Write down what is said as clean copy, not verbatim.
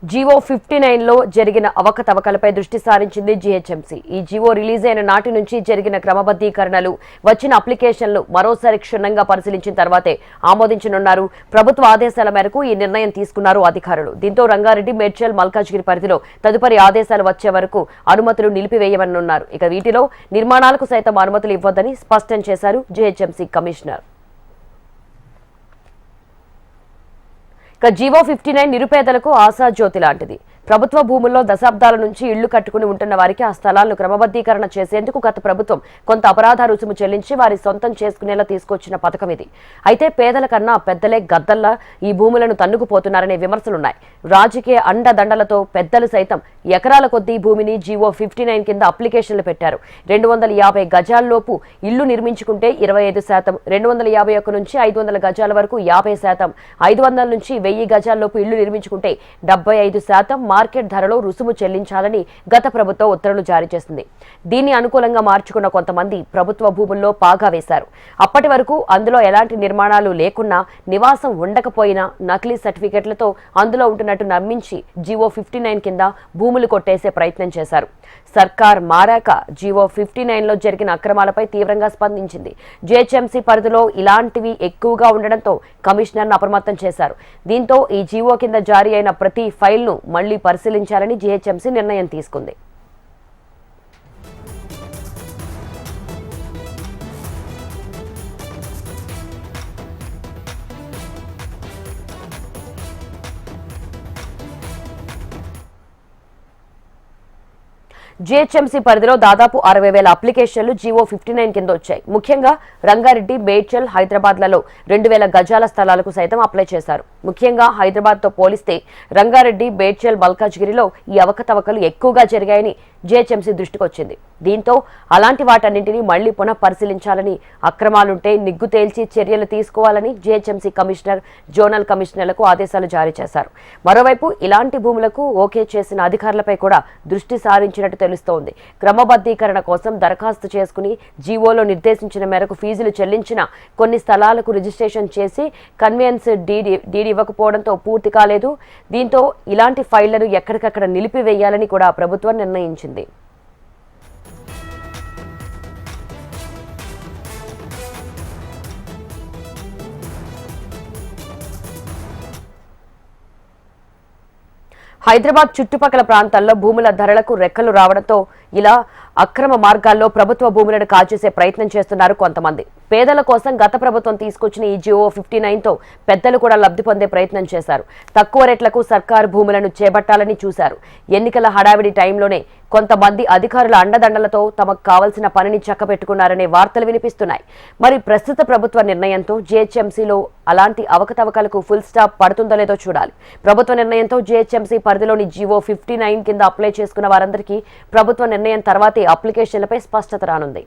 GO 59లో జరిగిన అవకతవకలపై దృష్టి సారించింది జీహెచ్ఎంసీ. ఈ జీవో రిలీజ్ అయిన నాటి నుంచి జరిగిన క్రమబద్ధీకరణలు, వచ్చిన అప్లికేషన్లు మరోసారి క్షుణ్ణంగా పరిశీలించిన తర్వాతే ఆమోదించనున్నారు. ప్రభుత్వ ఆదేశాల మేరకు ఈ నిర్ణయం తీసుకున్నారు అధికారులు. దీంతో రంగారెడ్డి, మేడ్చల్, మల్కాజ్గిరి పరిధిలో తదుపరి ఆదేశాలు వచ్చే వరకు అనుమతులు నిలిపివేయమన్నారు. ఇక వీటిలో నిర్మాణాలకు సైతం అనుమతులు ఇవ్వొద్దని స్పష్టం చేశారు జీహెచ్ఎంసీ కమిషనర్. జీవో 59 నిరుపేదలకు ఆశాజ్యోతి లాంటిది. ప్రభుత్వ భూముల్లో దశాబ్దాల నుంచి ఇళ్లు కట్టుకుని ఉంటున్న వారికి ఆ స్థలాలను క్రమబద్ధీకరణ చేసేందుకు గత ప్రభుత్వం కొంత అపరాధ రుసుము చెల్లించి వారి సొంతం చేసుకునేలా తీసుకొచ్చిన పథకం ఇది. అయితే పేదల కన్నా పెద్దలే గద్దల్లా ఈ భూములను తన్నుకుపోతున్నారనే విమర్శలున్నాయి. రాజకీయ అండదండలతో పెద్దలు సైతం ఎకరాల కొద్దీ భూమిని జీవో 59 కింద అప్లికేషన్లు పెట్టారు. 250 గజాల్లోపు ఇళ్లు నిర్మించుకుంటే 25%, 251 నుంచి 500 గజాల వరకు 50%, 500 నుంచి 1000 గజాల్లోపు ఇళ్లు నిర్మించుకుంటే 75% మార్కెట్ ధరలో రుసుము చెల్లించాలని గత ప్రభుత్వం ఉత్తర్వులు జారీ చేసింది. దీన్ని అనుకూలంగా మార్చుకున్న కొంతమంది ప్రభుత్వ భూముల్లో పాగా వేశారు. అప్పటి వరకు అందులో ఎలాంటి నిర్మాణాలు లేకున్నా, నివాసం ఉండకపోయినా నకిలీ సర్టిఫికెట్లతో అందులో ఉంటున్నట్టు నమ్మించి జీవో 59 కింద భూములు కొట్టేసే ప్రయత్నం చేశారు. సర్కార్ మారాక జీవో 59లో జరిగిన అక్రమాలపై తీవ్రంగా స్పందించింది. జీహెచ్ఎంసీ పరిధిలో ఇలాంటివి ఎక్కువగా ఉండడంతో కమిషనర్ను అప్రమత్తం చేశారు. దీంతో ఈ జీవో కింద జారీ అయిన ప్రతి ఫైల్ను మళ్లీ పరిశీలించాలని జీహెచ్ఎంసీ నిర్ణయం తీసుకుంది. జీహెచ్ఎంసీ పరిధిలో దాదాపు 60,000 అప్లికేషన్లు జీవో 59 కింద వచ్చాయి. ముఖ్యంగా రంగారెడ్డి, మేడ్చల్, హైదరాబాద్లలో 2,000 గజాల స్థలాలకు సైతం అప్లై చేశారు. ముఖ్యంగా హైదరాబాద్తో పోలిస్తే రంగారెడ్డి, మేడ్చల్, మల్కాజ్గిరిలో ఈ అవకతవకలు ఎక్కువగా జరిగాయని జీహెచ్ఎంసీ దృష్టికి వచ్చింది. దీంతో అలాంటి వాటన్నింటినీ మళ్లీ పునః పరిశీలించాలని, అక్రమాలుంటే నిగ్గు తేల్చి చర్యలు తీసుకోవాలని జీహెచ్ఎంసీ కమిషనర్, జోనల్ కమిషనర్లకు ఆదేశాలు జారీ చేశారు. మరోవైపు ఇలాంటి భూములకు ఓకే చేసిన అధికారులపై కూడా దృష్టి సారించినట్టు తెలుస్తోంది. క్రమబద్ధీకరణ కోసం దరఖాస్తు చేసుకుని జీవోలో నిర్దేశించిన మేరకు ఫీజులు చెల్లించిన కొన్ని స్థలాలకు రిజిస్ట్రేషన్ చేసి కన్వెయన్స్ డీడీ ఇవ్వకపోవడంతో పూర్తి కాలేదు. దీంతో ఇలాంటి ఫైళ్లను ఎక్కడికక్కడ నిలిపివేయాలని కూడా ప్రభుత్వం నిర్ణయించింది. హైదరాబాద్ చుట్టుపక్కల ప్రాంతాల్లో భూముల ధరలకు రెక్కలు రావడంతో ఇలా అక్రమ మార్గాల్లో ప్రభుత్వ భూములను కాల్చేసే ప్రయత్నం చేస్తున్నారు కొంతమంది. పేదల కోసం గత ప్రభుత్వం తీసుకొచ్చిన ఈ జీవో 59తో పెద్దలు కూడా లబ్ధి పొందే ప్రయత్నం చేశారు. తక్కువ రేట్లకు సర్కారు భూములను చేపట్టాలని చూశారు. ఎన్నికల హడావిడి టైంలోనే కొంతమంది అధికారుల అండదండలతో తమకు కావాల్సిన పనిని చక్కబెట్టుకున్నారనే వార్తలు వినిపిస్తున్నాయి. మరి ప్రస్తుత ప్రభుత్వ నిర్ణయంతో జీహెచ్ఎంసీలో అలాంటి అవకతవకలకు ఫుల్ స్టాప్ పడుతుందో లేదో చూడాలి. ప్రభుత్వ నిర్ణయంతో జీహెచ్ఎంసీ పరిధిలోని జీవో 59 కింద అప్లై చేసుకున్న వారందరికీ ప్రభుత్వ నిర్ణయం తర్వాతే అప్లికేషన్లపై స్పష్టత రానుంది.